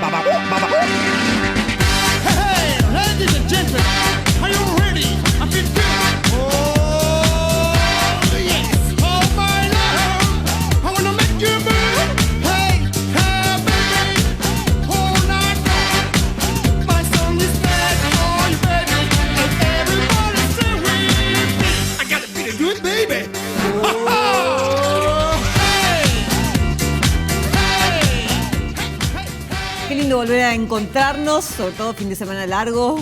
Hey, ladies and gentlemen, are you ready? I feel good. Oh, yes. Oh, my love, I wanna make you move. Hey, hey, baby, all night long. My song is bad for you, baby, and everybody say with me. I gotta be the good baby. Qué lindo volver a encontrarnos, sobre todo fin de semana largo,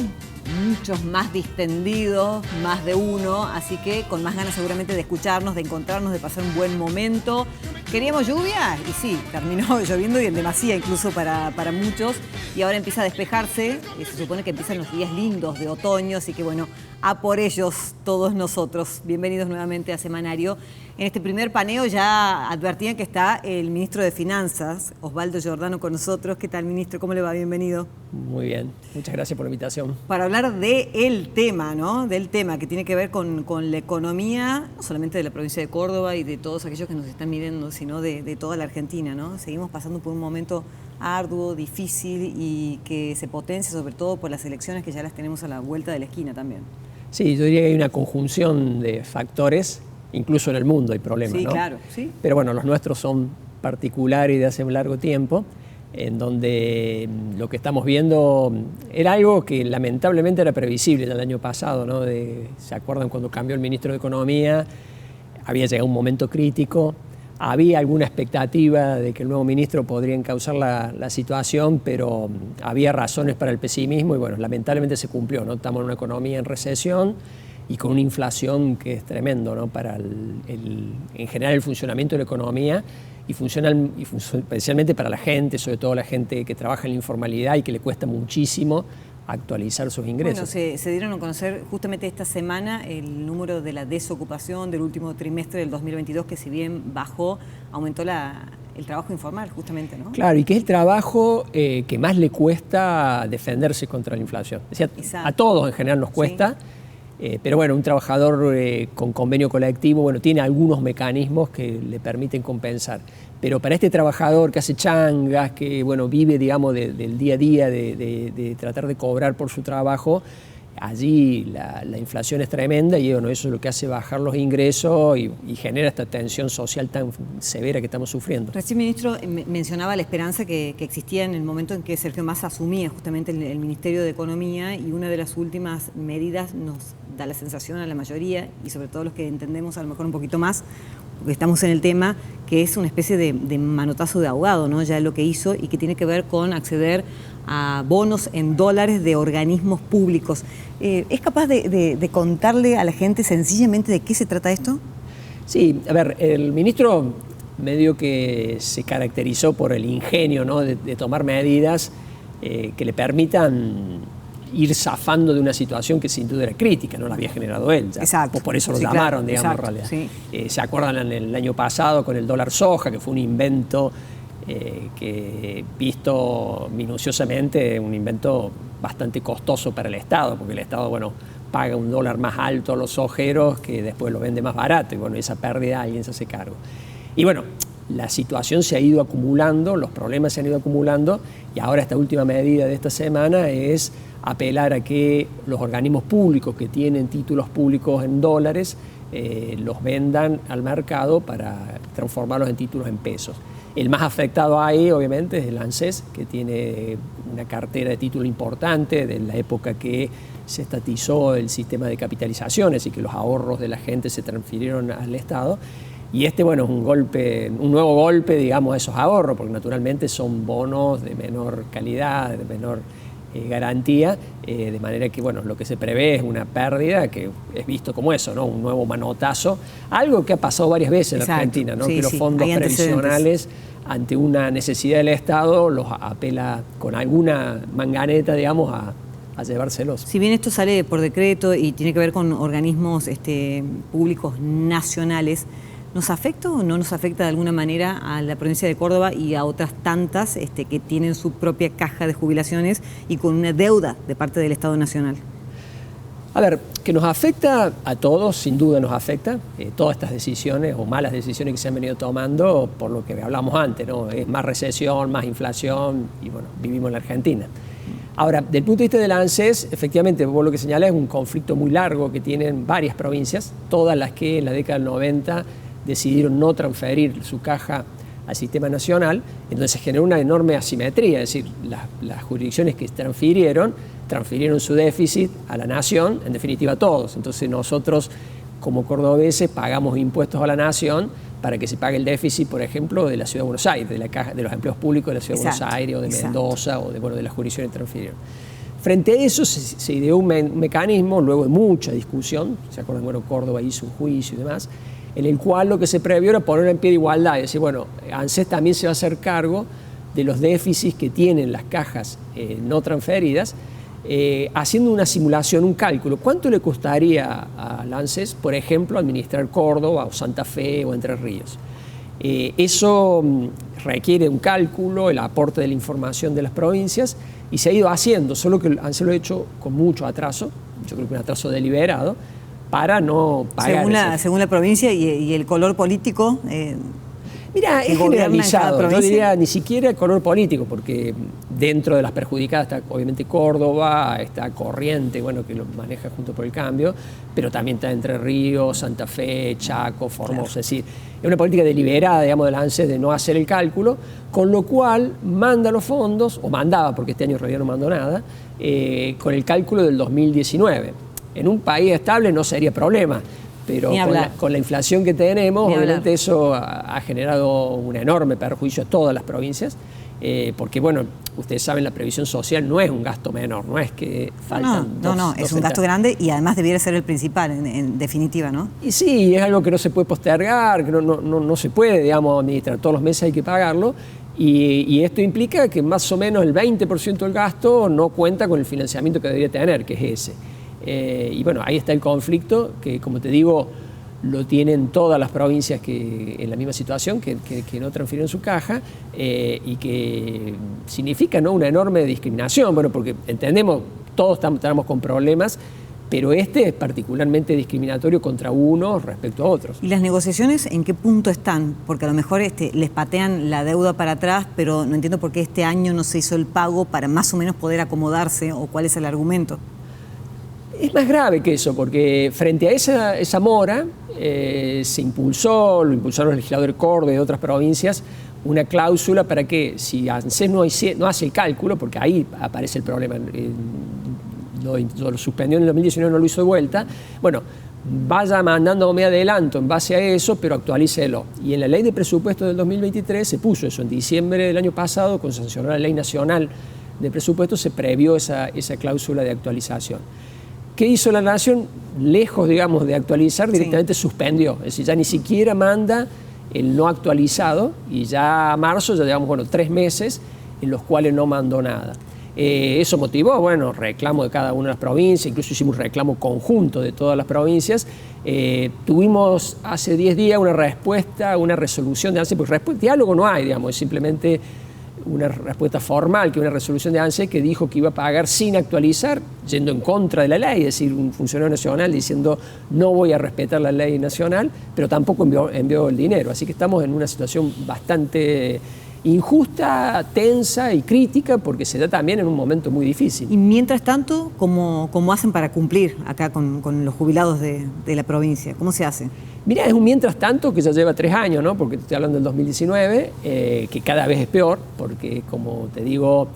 muchos más distendidos, más de uno, así que con más ganas seguramente de escucharnos, de encontrarnos, de pasar un buen momento. ¿Queríamos lluvia? Y sí, terminó lloviendo y en demasía incluso para muchos, y ahora empieza a despejarse, se supone que empiezan los días lindos de otoño, así que bueno, a por ellos todos nosotros. Bienvenidos nuevamente a Semanario. En este primer paneo ya advertían que está el ministro de Finanzas, Osvaldo Giordano, con nosotros. ¿Qué tal, ministro? ¿Cómo le va? Bienvenido. Muy bien, muchas gracias por la invitación. Para hablar del tema, ¿no? Del tema que tiene que ver con la economía, no solamente de la provincia de Córdoba y de todos aquellos que nos están mirando, sino de toda la Argentina, ¿no? Seguimos pasando por un momento arduo, difícil y que se potencia sobre todo por las elecciones que ya las tenemos a la vuelta de la esquina también. Sí, yo diría que hay una conjunción de factores, incluso en el mundo hay problemas, sí, ¿no? Claro, sí. Pero bueno, los nuestros son particulares y de hace un largo tiempo, en donde lo que estamos viendo era algo que lamentablemente era previsible ya el año pasado, ¿no? ¿Se acuerdan cuando cambió el ministro de Economía? Había llegado un momento crítico, había alguna expectativa de que el nuevo ministro podría encauzar la situación, pero había razones para el pesimismo y bueno, lamentablemente se cumplió, ¿no? Estamos en una economía en recesión y con una inflación que es tremendo, ¿no? Para en general el funcionamiento de la economía y especialmente para la gente, sobre todo la gente que trabaja en la informalidad y que le cuesta muchísimo actualizar sus ingresos. Bueno, se dieron a conocer justamente esta semana el número de la desocupación del último trimestre del 2022, que si bien bajó, aumentó el trabajo informal justamente, ¿no? Claro, y que es el trabajo que más le cuesta defenderse contra la inflación. O sea, a todos en general nos cuesta, sí. Pero bueno, un trabajador con convenio colectivo, bueno, tiene algunos mecanismos que le permiten compensar. Pero para este trabajador que hace changas, que bueno, vive, digamos, del día a día, de tratar de cobrar por su trabajo, allí la inflación es tremenda y bueno, eso es lo que hace bajar los ingresos y genera esta tensión social tan severa que estamos sufriendo. Recién, ministro, mencionaba la esperanza que existía en el momento en que Sergio Massa asumía justamente el Ministerio de Economía, y una de las últimas medidas nos da la sensación a la mayoría, y sobre todo los que entendemos a lo mejor un poquito más, porque estamos en el tema, que es una especie de manotazo de ahogado, ¿no? Ya lo que hizo, y que tiene que ver con acceder a bonos en dólares de organismos públicos. ¿Es capaz de contarle a la gente sencillamente de qué se trata esto? Sí, a ver, el ministro medio que se caracterizó por el ingenio, ¿no? de tomar medidas que le permitan ir zafando de una situación que sin duda era crítica, no la había generado él. Ya. Exacto. Por eso lo sí, llamaron, claro, digamos, exacto, en realidad. Sí. ¿Se acuerdan en el año pasado con el dólar soja, que fue un invento que visto minuciosamente, un invento bastante costoso para el Estado, porque el Estado, bueno, paga un dólar más alto a los sojeros que después lo vende más barato, y bueno, esa pérdida alguien se hace cargo. Y bueno, la situación se ha ido acumulando, los problemas se han ido acumulando, y ahora esta última medida de esta semana es apelar a que los organismos públicos que tienen títulos públicos en dólares los vendan al mercado para transformarlos en títulos en pesos. El más afectado ahí, obviamente, es el ANSES, que tiene una cartera de título importante de la época que se estatizó el sistema de capitalizaciones y que los ahorros de la gente se transfirieron al Estado. Y bueno, es un nuevo golpe, digamos, a esos ahorros, porque naturalmente son bonos de menor calidad, de menor garantía, de manera que, bueno, lo que se prevé es una pérdida que es visto como eso, ¿no? Un nuevo manotazo, algo que ha pasado varias veces en la Argentina, ¿no? Sí, que los fondos previsionales, ante una necesidad del Estado, los apela con alguna manganeta, digamos, a llevárselos. Si bien esto sale por decreto y tiene que ver con organismos públicos nacionales, ¿nos afecta o no nos afecta de alguna manera a la provincia de Córdoba y a otras tantas que tienen su propia caja de jubilaciones y con una deuda de parte del Estado Nacional? A ver, que nos afecta a todos, sin duda nos afecta, todas estas decisiones o malas decisiones que se han venido tomando por lo que hablamos antes, ¿no? Es más recesión, más inflación y bueno, vivimos en la Argentina. Ahora, del punto de vista del ANSES, efectivamente, vos lo que señalás es un conflicto muy largo que tienen varias provincias, todas las que en la década del 90 decidieron no transferir su caja al sistema nacional, entonces se generó una enorme asimetría, es decir, las jurisdicciones que transfirieron su déficit a la nación, en definitiva a todos. Entonces nosotros, como cordobeses, pagamos impuestos a la nación para que se pague el déficit, por ejemplo, de la Ciudad de Buenos Aires, de la caja, de los empleos públicos de la Ciudad de Buenos Aires o de Mendoza o de las jurisdicciones que transfirieron. Frente a eso se ideó un mecanismo, luego de mucha discusión, ¿se acuerdan? Bueno, Córdoba hizo un juicio y demás, en el cual lo que se previó era poner en pie de igualdad, es decir, bueno, ANSES también se va a hacer cargo de los déficits que tienen las cajas no transferidas, haciendo una simulación, un cálculo. ¿Cuánto le costaría al ANSES, por ejemplo, administrar Córdoba o Santa Fe o Entre Ríos? Eso requiere un cálculo, el aporte de la información de las provincias, y se ha ido haciendo, solo que el ANSES lo ha hecho con mucho atraso, yo creo que un atraso deliberado, para no pagar. Según la provincia y el color político. Mira, es generalizado, yo diría ni siquiera el color político, porque dentro de las perjudicadas está obviamente Córdoba, está Corrientes, bueno, que lo maneja junto por el Cambio, pero también está Entre Ríos, Santa Fe, Chaco, Formosa, claro. Es decir, es una política deliberada, digamos, del ANSES de no hacer el cálculo, con lo cual manda los fondos, o mandaba, porque este año en realidad no mandó nada, con el cálculo del 2019. En un país estable no sería problema, pero con la inflación que tenemos, obviamente eso ha generado un enorme perjuicio a todas las provincias, porque bueno, ustedes saben, la previsión social no es un gasto menor, no es que faltan No, es un gasto grande y además debiera ser el principal, en definitiva, ¿no? Y sí, es algo que no se puede postergar, que no se puede, digamos, administrar, todos los meses hay que pagarlo, y esto implica que más o menos el 20% del gasto no cuenta con el financiamiento que debería tener, que es ese. Y bueno, ahí está el conflicto, que como te digo, lo tienen todas las provincias que en la misma situación, que no transfieren su caja, y que significa, ¿no?, una enorme discriminación, bueno, porque entendemos, todos estamos con problemas, pero este es particularmente discriminatorio contra unos respecto a otros. ¿Y las negociaciones en qué punto están? Porque a lo mejor les patean la deuda para atrás, pero no entiendo por qué este año no se hizo el pago para más o menos poder acomodarse, o cuál es el argumento. Es más grave que eso, porque frente a esa mora se lo impulsaron los legisladores de Córdoba y de otras provincias, una cláusula para que si ANSES no hace el cálculo, porque ahí aparece el problema, lo suspendió en el 2019, no lo hizo de vuelta, bueno, vaya mandándome adelanto en base a eso, pero actualícelo. Y en la ley de presupuesto del 2023 se puso eso, en diciembre del año pasado, con sancionar la ley nacional de presupuesto, se previó esa cláusula de actualización. ¿Qué hizo la Nación? Lejos, digamos, de actualizar, directamente suspendió. Es decir, ya ni siquiera manda el no actualizado, y ya a marzo ya llevamos, bueno, 3 meses en los cuales no mandó nada. Eso motivó, bueno, reclamo de cada una de las provincias, incluso hicimos un reclamo conjunto de todas las provincias. Tuvimos hace 10 días una respuesta, una resolución de ANSES, porque diálogo no hay, digamos, es simplemente una respuesta formal, que una resolución de ANSES que dijo que iba a pagar sin actualizar, yendo en contra de la ley, es decir, un funcionario nacional diciendo no voy a respetar la ley nacional, pero tampoco envió el dinero. Así que estamos en una situación bastante injusta, tensa y crítica, porque se da también en un momento muy difícil. Y mientras tanto, ¿cómo hacen para cumplir acá con los jubilados de la provincia? ¿Cómo se hace? Mirá, es un mientras tanto que ya lleva 3 años, ¿no? Porque te estoy hablando del 2019, que cada vez es peor, porque como te digo,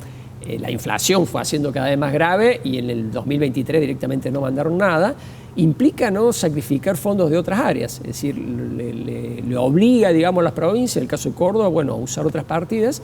la inflación fue haciendo cada vez más grave, y en el 2023 directamente no mandaron nada. Implica, ¿no?, sacrificar fondos de otras áreas, es decir, le obliga, digamos, a las provincias, en el caso de Córdoba, bueno, a usar otras partidas.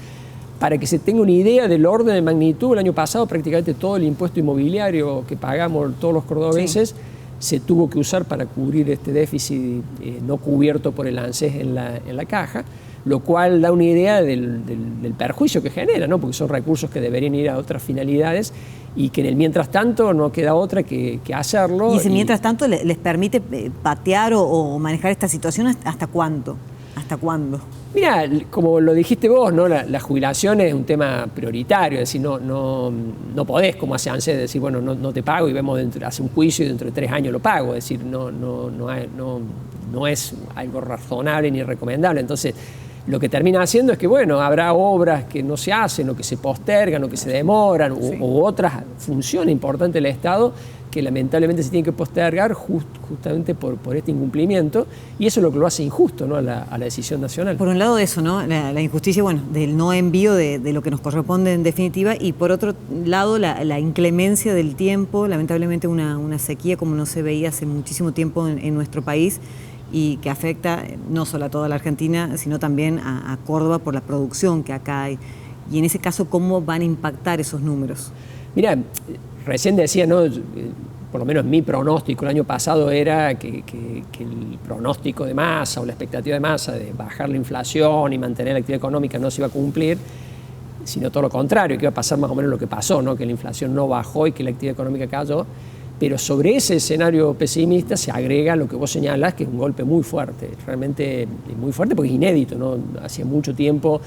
Para que se tenga una idea del orden de magnitud, el año pasado prácticamente todo el impuesto inmobiliario que pagamos todos los cordobeses se tuvo que usar para cubrir este déficit no cubierto por el ANSES en la caja, lo cual da una idea del perjuicio que genera, ¿no?, porque son recursos que deberían ir a otras finalidades, y que en el mientras tanto no queda otra que hacerlo. ¿Y ese mientras tanto les permite patear o manejar esta situación hasta cuándo? ¿Hasta cuándo? Mira, como lo dijiste vos, ¿no? La jubilación es un tema prioritario, es decir, no podés, como hace ANSES, decir, bueno, no te pago y vemos hace un juicio y dentro de 3 años lo pago, es decir, no es algo razonable ni recomendable. Entonces, lo que termina haciendo es que, bueno, habrá obras que no se hacen o que se postergan o que se demoran o otras funciones importantes del Estado que lamentablemente se tienen que postergar justamente por este incumplimiento, y eso es lo que lo hace injusto, ¿no? a la decisión nacional. Por un lado eso, ¿no? La injusticia, bueno, del no envío de lo que nos corresponde en definitiva, y por otro lado la inclemencia del tiempo, lamentablemente una sequía como no se veía hace muchísimo tiempo en nuestro país, y que afecta no solo a toda la Argentina, sino también a Córdoba por la producción que acá hay. Y en ese caso, ¿cómo van a impactar esos números? Mira, recién decía, ¿no? Por lo menos mi pronóstico el año pasado era que el pronóstico de Massa o la expectativa de Massa de bajar la inflación y mantener la actividad económica no se iba a cumplir, sino todo lo contrario, que iba a pasar más o menos lo que pasó, ¿no? Que la inflación no bajó y que la actividad económica cayó. Pero sobre ese escenario pesimista se agrega lo que vos señalás, que es un golpe muy fuerte, realmente muy fuerte porque es inédito, ¿no? Hacía mucho tiempo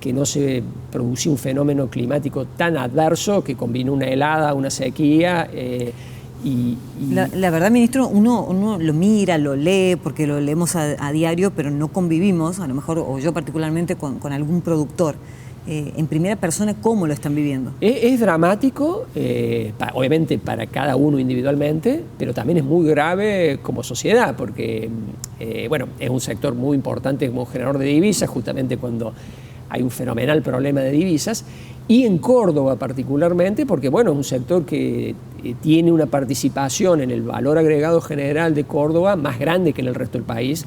que no se producía un climático tan adverso que combinó una helada, una sequía. La verdad, ministro, uno lo mira, lo lee, porque lo leemos a diario, pero no convivimos, a lo mejor, o yo particularmente, con algún productor. En primera persona, ¿cómo lo están viviendo? Es dramático, obviamente para cada uno individualmente, pero también es muy grave como sociedad, porque bueno, es un sector muy importante como generador de divisas, justamente cuando hay un fenomenal problema de divisas, y en Córdoba particularmente, porque bueno, es un sector que tiene una participación en el valor agregado general de Córdoba más grande que en el resto del país.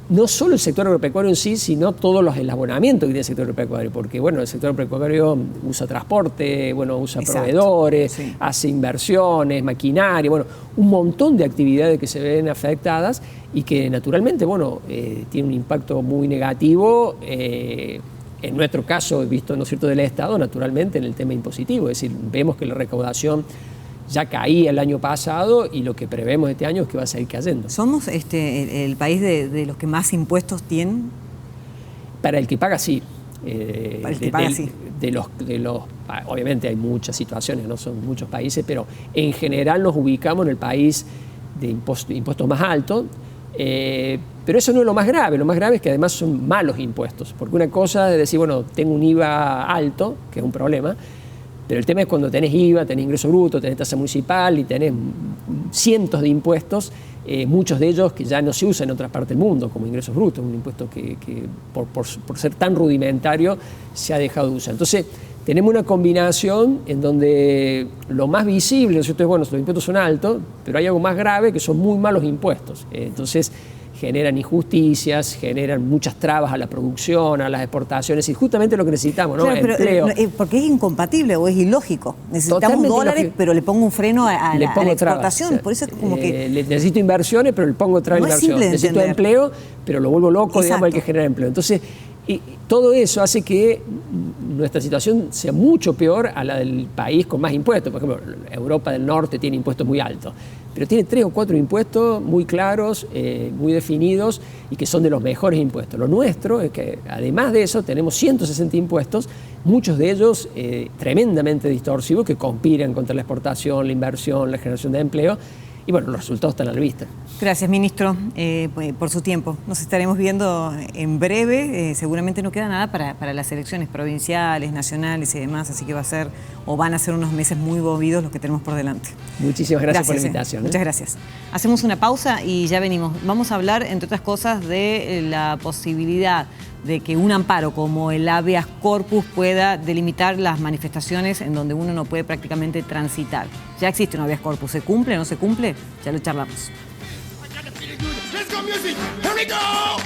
No solo el sector agropecuario en sí, sino todos los eslabonamientos que tiene el sector agropecuario, porque bueno, el sector agropecuario usa transporte, bueno, usa proveedores, hace inversiones, maquinaria, bueno, un montón de actividades que se ven afectadas y que naturalmente, bueno, tiene un impacto muy negativo, en nuestro caso, visto, ¿no es cierto?, del Estado, naturalmente en el tema impositivo, es decir, vemos que la recaudación ya caía el año pasado y lo que prevemos este año es que va a seguir cayendo. ¿Somos el país de los que más impuestos tienen? Para el que paga, sí. Para el que paga, sí. Obviamente hay muchas situaciones, no son muchos países, pero en general nos ubicamos en el país de impuestos más altos. Pero eso no es lo más grave es que además son malos impuestos, porque una cosa es decir, bueno, tengo un IVA alto, que es un problema, pero el tema es cuando tenés IVA, tenés ingreso bruto, tenés tasa municipal y tenés cientos de impuestos, muchos de ellos que ya no se usan en otras partes del mundo, como ingresos brutos, un impuesto que por ser tan rudimentario se ha dejado de usar. Entonces, tenemos una combinación en donde lo más visible, ¿no es cierto?, es, bueno, los impuestos son altos, pero hay algo más grave que son muy malos impuestos. Entonces, generan injusticias, generan muchas trabas a la producción, a las exportaciones, y justamente lo que necesitamos, ¿no? Claro, pero, empleo. Porque es incompatible o es ilógico. Necesitamos Totalmente dólares, ilógico. Pero le pongo un freno a la exportación. Trabas, o sea, por eso es como que... necesito inversiones, pero le pongo otra No es inversión. simple de Necesito entender. empleo, pero lo vuelvo loco, Exacto. digamos, el que genera empleo. Entonces, y todo eso hace que nuestra situación sea mucho peor a la del país con más impuestos. Por ejemplo, Europa del Norte tiene impuestos muy altos, pero tiene 3 o 4 impuestos muy claros, muy definidos y que son de los mejores impuestos. Lo nuestro es que además de eso tenemos 160 impuestos, muchos de ellos tremendamente distorsivos que conspiran contra la exportación, la inversión, la generación de empleo. Y bueno, los resultados están a la vista. Gracias, ministro, por su tiempo. Nos estaremos viendo en breve. Seguramente no queda nada para las elecciones provinciales, nacionales y demás, así que van a ser unos meses muy movidos los que tenemos por delante. Muchísimas gracias por la invitación. Muchas gracias. Hacemos una pausa y ya venimos. Vamos a hablar, entre otras cosas, de la posibilidad de que un amparo como el habeas corpus pueda delimitar las manifestaciones en donde uno no puede prácticamente transitar. Ya existe un habeas corpus. ¿Se cumple o no se cumple? Ya lo charlamos. Let's go, music. Here we go.